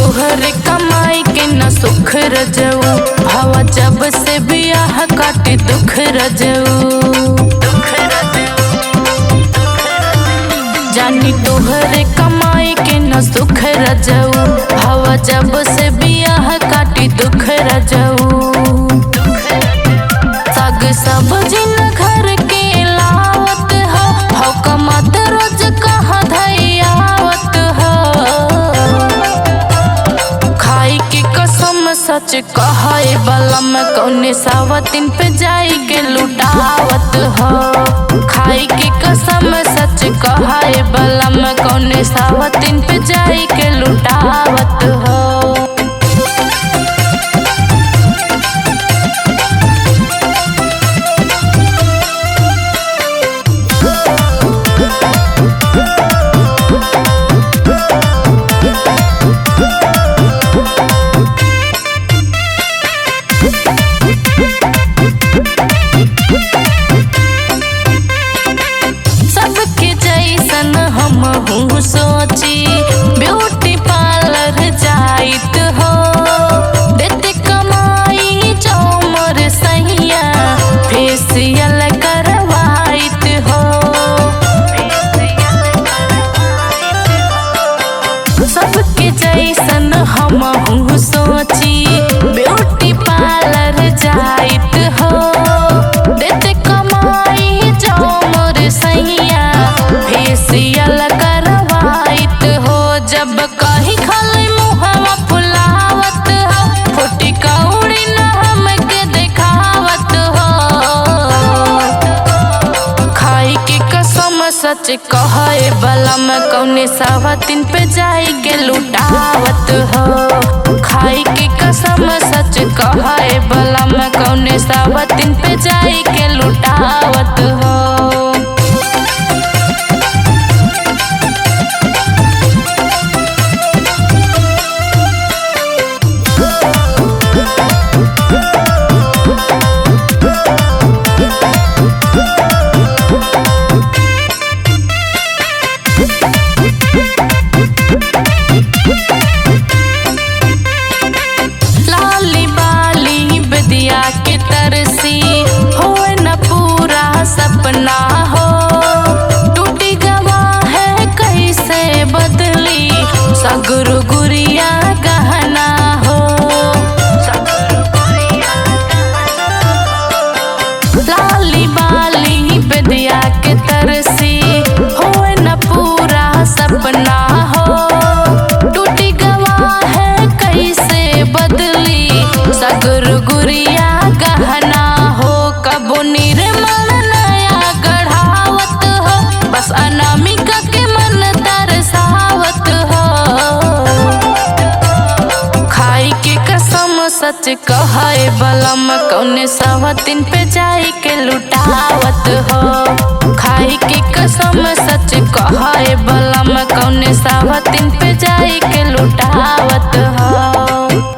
तोहरे कमाई के न सुख रजऊ, हवा जब से बियाह काटे दुख रजऊ। जानी तोहरे कमाई के न सुख रजऊ, हवा जब से बियाह काटे दुख रजऊ। साग सब्जी न घर के लावत हो कमात रोज कहाँ धैयावत हो। खाई के कसम सच कहे बलम कौने सावतिन पे जाई के लुटावत हो। खाई के कसम सच कहे बलम कौने सावतिन पे जाई के लुटावत हो। सबके जैसन हम हूँ सोची ब्यूटी पार्लर जाइत हो। देते कमाई जो मोर सैया फेसियल करवाइत हो। सबके जैसन हम हूँ सोची ब्यूटी पार्लर जाइत हो। देते कमाई जो मोर सैया फेसियल करवाइत हो। जब कहीं खाली मुहवा फुलावत हो, फोटी कौड़ी न हमके देखावत हो। खाई के कसम सच कहे बलम कौने सावतिन पे जाई के लुटावत हो। खाई के कसम सच कहे बलम कौने सावतिन पे जाई के लुटावत हो। लाली बाली बदिया के तरसी होए न पूरा सपना हो। टूटी गवा है कैसे बदली सगुरु गुरिया गहना हो। लाली बाली बदिया के तरसी होए न पूरा सपना हो। टूटी गवा है कैसे बदली सगुरु गुरिया गहना हो। कबो निर्मल नया गढ़ावत हो, बस अनामिका के मन तरसावत हो। खाई के कसम सच कहे बलम कौने सावतिन पे जाई के लुटावत हो। खाई के कसम सच कहे बलम कौने सावतिन पे जाई के लुटावत हो।